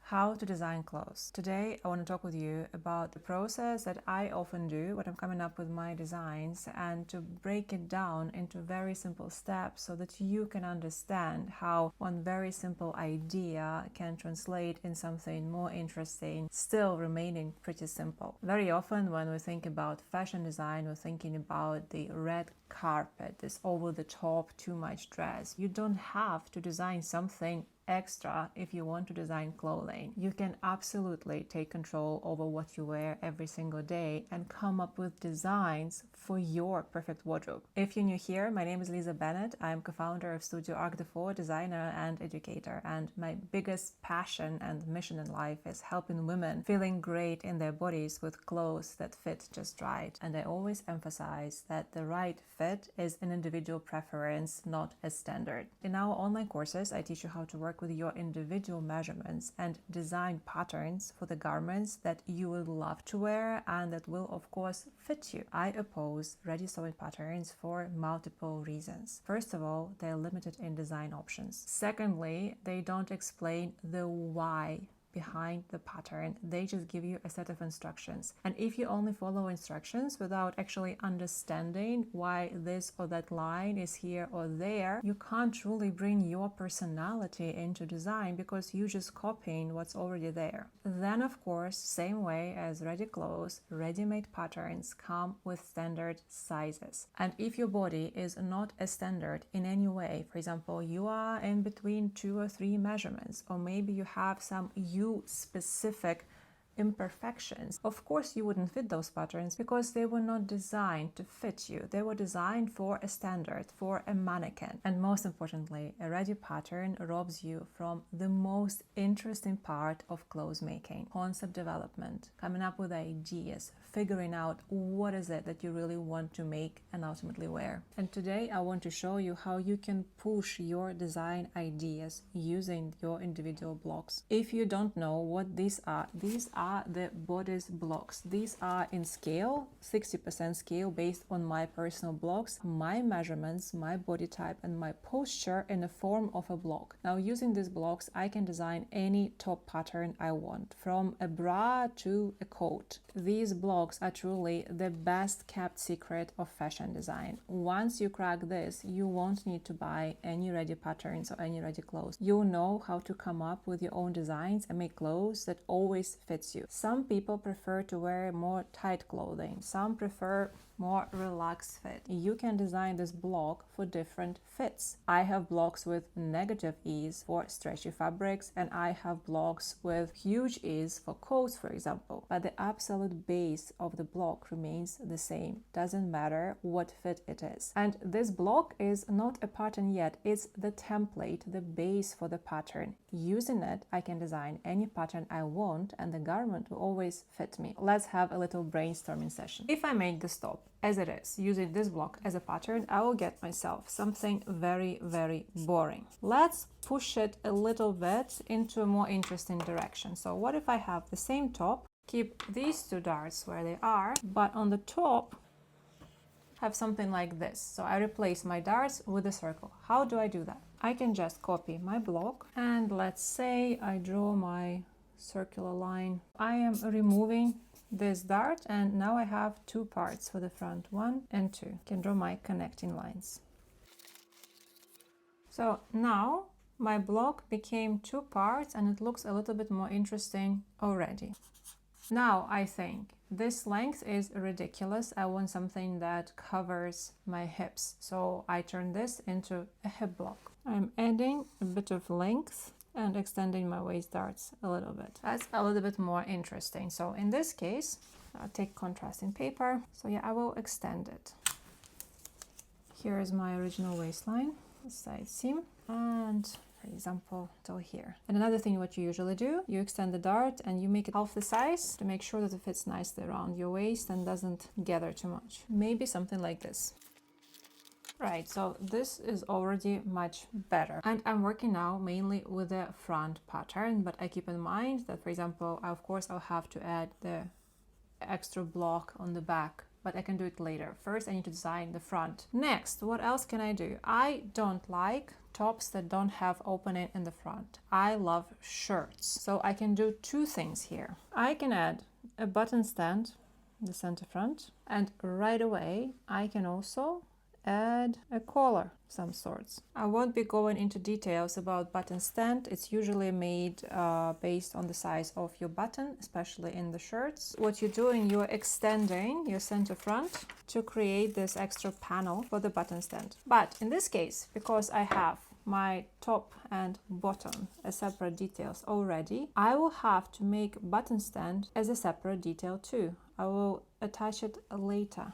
How to design clothes. Today I want to talk with you about the process that I often do when I'm coming up with my designs, and to break it down into very simple steps so that you can understand how one very simple idea can translate in something more interesting, still remaining pretty simple. Very often when we think about fashion design, we're thinking about the red carpet, this over-the-top too much dress. You don't have to design something extra if you want to design clothing. You can absolutely take control over what you wear every single day and come up with designs for your perfect wardrobe. If you're new here, my name is Liza Bennett. I'm co-founder of Studio Arkdefo, designer and educator, and my biggest passion and mission in life is helping women feeling great in their bodies with clothes that fit just right. And I always emphasize that the right fit is an individual preference, not a standard. In our online courses, I teach you how to work with your individual measurements and design patterns for the garments that you would love to wear and that will of course fit you. I oppose ready sewing patterns for multiple reasons. First of all, they're limited in design options. Secondly, they don't explain the why behind the pattern. They just give you a set of instructions, and if you only follow instructions without actually understanding why this or that line is here or there, you can't truly bring your personality into design because you're just copying what's already there. Then of course, same way as ready clothes, ready-made patterns come with standard sizes, and if your body is not a standard in any way, for example, you are in between 2 or 3 measurements, or maybe you have some specific imperfections, of course you wouldn't fit those patterns because they were not designed to fit you. They were designed for a standard, for a mannequin. And most importantly, a ready pattern robs you from the most interesting part of clothes making: concept development, coming up with ideas, figuring out what is it that you really want to make and ultimately wear. And today I want to show you how you can push your design ideas using your individual blocks. If you don't know what these are the BODICE blocks. These are in scale, 60% scale, based on my personal blocks, my measurements, my body type, and my posture in the form of a block. Now, using these blocks, I can design any top pattern I want, from a bra to a coat. These blocks are truly the best kept secret of fashion design. Once you crack this, you won't need to buy any ready patterns or any ready clothes. You'll know how to come up with your own designs and make clothes that always fits you. Some people prefer to wear more tight clothing. Some prefer more relaxed fit. You can design this block for different fits. I have blocks with negative ease for stretchy fabrics, and I have blocks with huge ease for coats, for example. But the absolute base of the block remains the same. Doesn't matter what fit it is. And this block is not a pattern yet. It's the template, the base for the pattern. Using it, I can design any pattern I want, and the garment will always fit me. Let's have a little brainstorming session. If I make this top as it is, using this block as a pattern, I will get myself something very, very boring. Let's push it a little bit into a more interesting direction. So what if I have the same top, keep these 2 darts where they are, but on the top have something like this. So I replace my darts with a circle. How do I do that? I can just copy my block, and let's say I draw my circular line. I am removing this dart, and now I have 2 parts for the front, 1 and 2. Can draw my connecting lines. So now my block became 2 parts, and it looks a little bit more interesting already. Now I think this length is ridiculous. I want something that covers my hips, so I turn this into a hip block. I'm adding a bit of length and extending my waist darts a little bit. That's a little bit more interesting. So in this case, I'll take contrasting paper. So yeah, I will extend it. Here is my original waistline, the side seam, and for example, till here. And another thing, what you usually do, you extend the dart and you make it half the size to make sure that it fits nicely around your waist and doesn't gather too much. Maybe something like this. Right, so this is already much better. And I'm working now mainly with the front pattern, but I keep in mind that, for example, of course, I'll have to add the extra block on the back but I can do it later. First, I need to design the front. Next, what else can I do? I don't like tops that don't have opening in the front. I love shirts. So I can do two things here. I can add a button stand in the center front, and right away I can also add a collar of some sorts. I won't be going into details about button stand. It's usually made based on the size of your button, especially in the shirts. What you're doing, you're extending your center front to create this extra panel for the button stand. But in this case, because I have my top and bottom as separate details already, I will have to make button stand as a separate detail too. I will attach it later.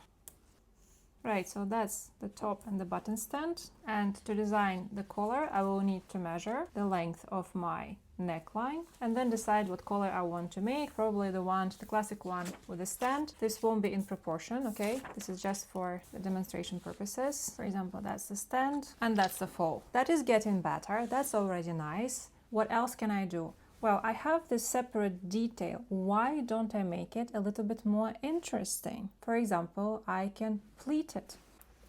Right, so that's the top and the button stand. And to design the collar, I will need to measure the length of my neckline and then decide what collar I want to make. Probably the classic one with a stand. This won't be in proportion, okay? This is just for the demonstration purposes. For example, that's the stand and that's the fall. That is getting better. That's already nice. What else can I do? Well, I have this separate detail. Why don't I make it a little bit more interesting? For example, I can pleat it.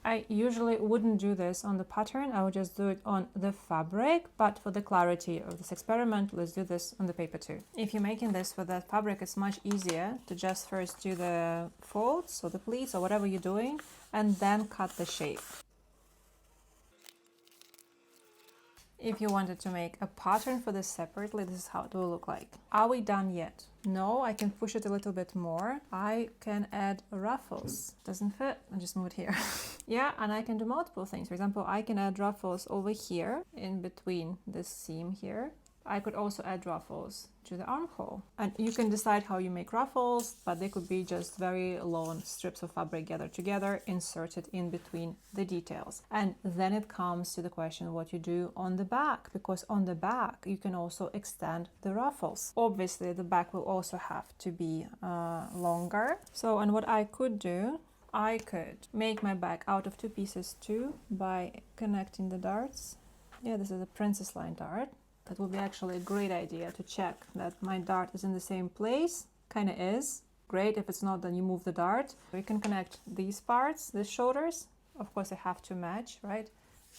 I usually wouldn't do this on the pattern. I would just do it on the fabric, but for the clarity of this experiment, let's do this on the paper too. If you're making this with the fabric, it's much easier to just first do the folds or the pleats or whatever you're doing, and then cut the shape. If you wanted to make a pattern for this separately, this is how it will look like. Are we done yet? No, I can push it a little bit more. I can add ruffles. Doesn't fit, I'll just move it here. Yeah, and I can do multiple things. For example, I can add ruffles over here in between this seam here. I could also add ruffles to the armhole. And you can decide how you make ruffles, but they could be just very long strips of fabric gathered together, inserted in between the details. And then it comes to the question what you do on the back, because on the back you can also extend the ruffles. Obviously the back will also have to be longer. So, and what I could do, I could make my back out of two pieces too by connecting the darts. Yeah, this is a princess line dart. That would be actually a great idea to check that my dart is in the same place. Kind of is. Great. If it's not, then you move the dart. We can connect these parts, the shoulders. Of course, they have to match, right?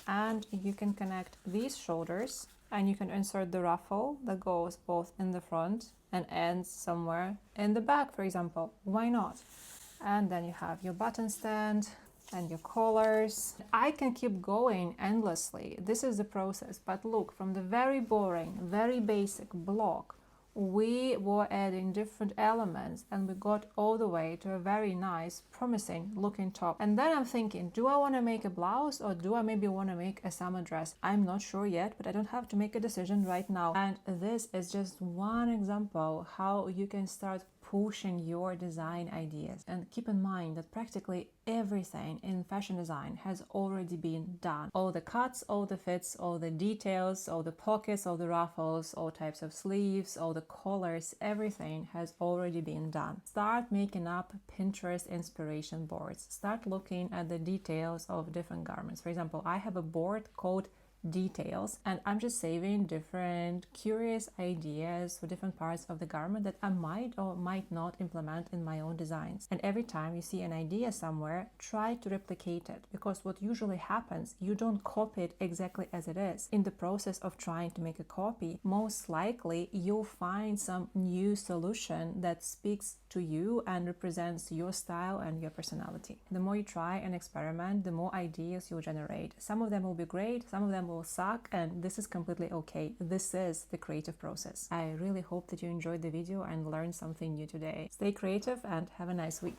And you can connect these shoulders and you can insert the ruffle that goes both in the front and ends somewhere in the back, for example. Why not? And then you have your button stand and your collars. I can keep going endlessly. This is the process. But look, from the very boring, very basic block, we were adding different elements and we got all the way to a very nice, promising looking top. And then I'm thinking, do I want to make a blouse or do I maybe want to make a summer dress? I'm not sure yet, but I don't have to make a decision right now. And this is just one example how you can start pushing your design ideas. And keep in mind that practically everything in fashion design has already been done. All the cuts, all the fits, all the details, all the pockets, all the ruffles, all types of sleeves, all the collars, everything has already been done. Start making up Pinterest inspiration boards. Start looking at the details of different garments. For example, I have a board called Details, and I'm just saving different curious ideas for different parts of the garment that I might or might not implement in my own designs. And every time you see an idea somewhere, try to replicate it, because what usually happens, you don't copy it exactly as it is. In the process of trying to make a copy, most likely you'll find some new solution that speaks to you and represents your style and your personality. The more you try and experiment, the more ideas you'll generate. Some of them will be great, some of them will suck, and this is completely okay. This is the creative process. I really hope that you enjoyed the video and learned something new today. Stay creative and have a nice week.